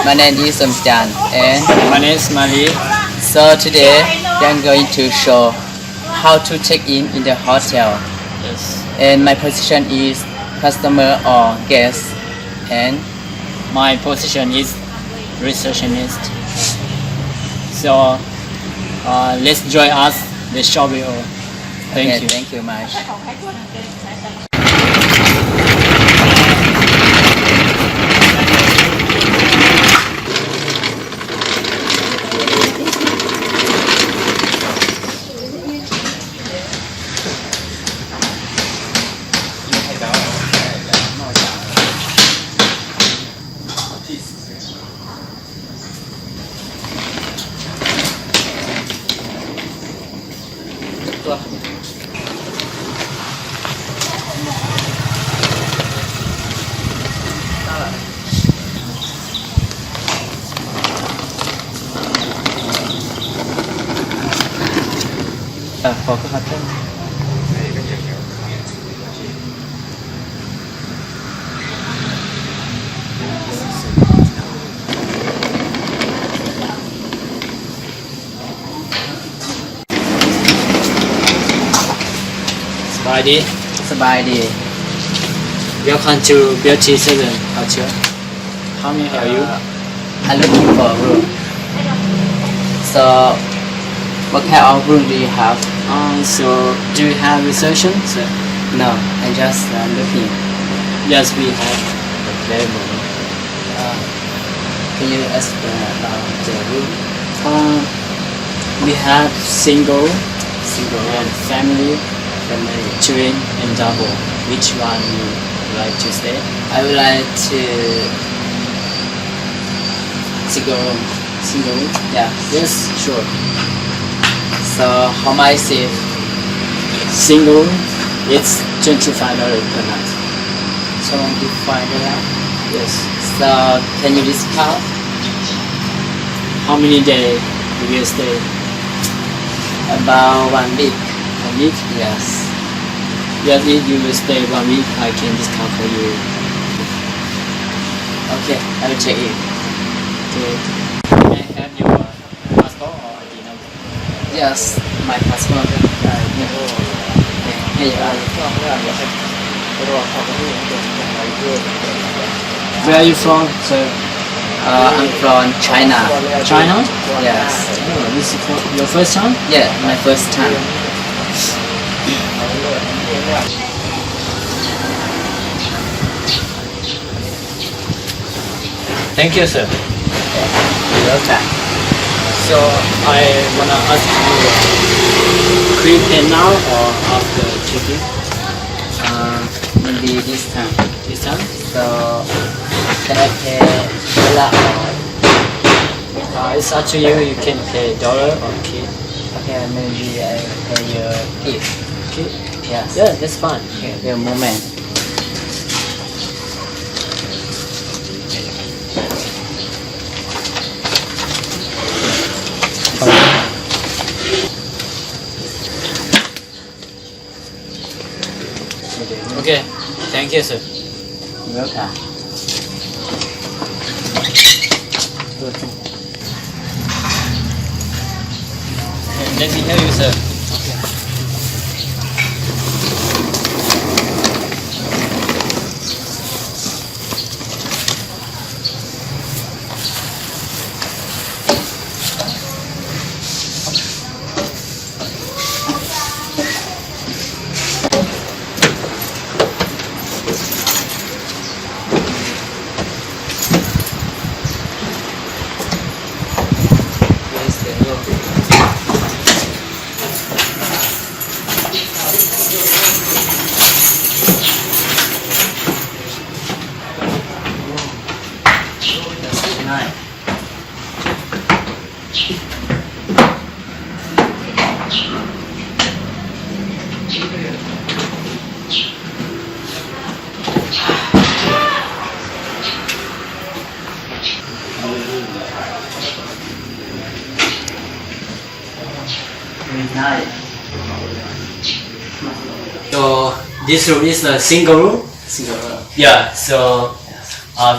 My name is Jan and My name is Mali. so today I'm going to show how to check in the hotel. Yes. And my position is customer or guest. And My position is receptionist. So let's join us the show video. Thank you. Thank you much. Có cái hạt chân. Friday. สบายดี Welcome to Beauty 7 Culture. How may I help you? I'm looking for a room. So what kind of room do you have? So do you have reception? Sir? No, I'm just looking. Yes, we have available. Can you explain about the room? We have single and family, twin and double. Which one you like to stay? I would like to single room. Single room? Yeah. Yes, sure. So how much is it? Single room, it's $25 per night. So you find it out. Yes. So can you discount? How many days will you stay? About 1 week. 1 week? Yes. Yes, if you will stay 1 week, I can discount for you. Okay, I will check it. Okay. Can I have your passport or ID number? Yes, my passport. Here you are. Where are you from, sir? I'm from China. China? Yes. Oh, this is your first time? Yeah, my first time. Thank you, sir. Welcome. So I wanna ask you, quick pay now or after checking? Maybe this time. This time? So can I pay dollar or It's up to you. You can pay dollar or key. okay? Maybe I pay your tip. Key? Yes. Yeah, that's fine. Okay. The moment. Okay. Thank you, sir. Welcome. Let me help you, sir. Where's the room? That's nice. Very nice. So this room is a single room. Single room. Yeah. So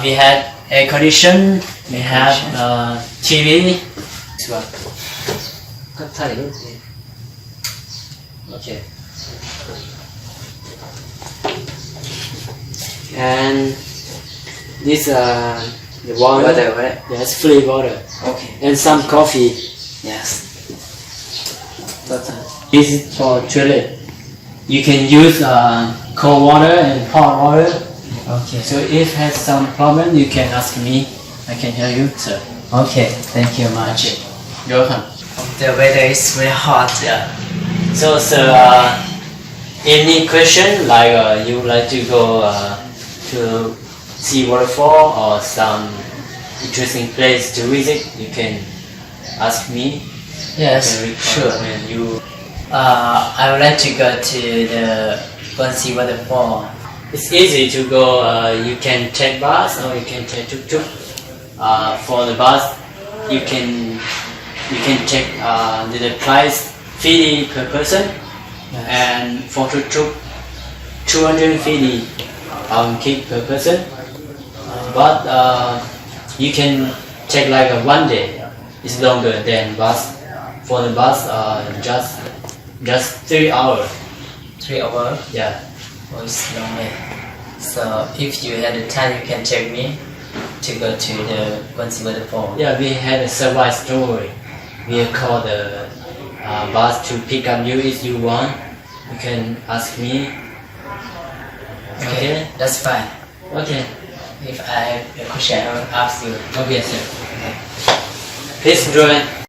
we had air condition We have TV. txhua. Cắt thay luôn. Okay. And this the water. Water, right? Yes, free water. Okay. And some coffee. Yes. This is for toilet. You can use cold water and hot water. Okay. So if has some problem, you can ask me. I can help you, sir. Okay. Thank you much. You're welcome. The weather is very hot. Yeah. So, sir, any question like you would like to go to see waterfall or some interesting place to visit, you can ask me. Yes, Can sure. recommend you. I would like to go to the Guangxi waterfall. It's easy to go. You can take bus or you can take tuk-tuk. For the bus, you can check the price 50 per person, and for tuk-tuk 250 kip per person. But you can take like a 1 day. It's longer than bus. For the bus, just 3 hours. 3 hours. Yeah. Oh, it's long way. So if you had the time, you can take me to go to the Guangxi waterfall. Yeah, we had a surprise story. We call the bus to pick up you if you want. You can ask me. Okay? That's fine. Okay. If I have a question, I will ask you. Okay, sir. Please join.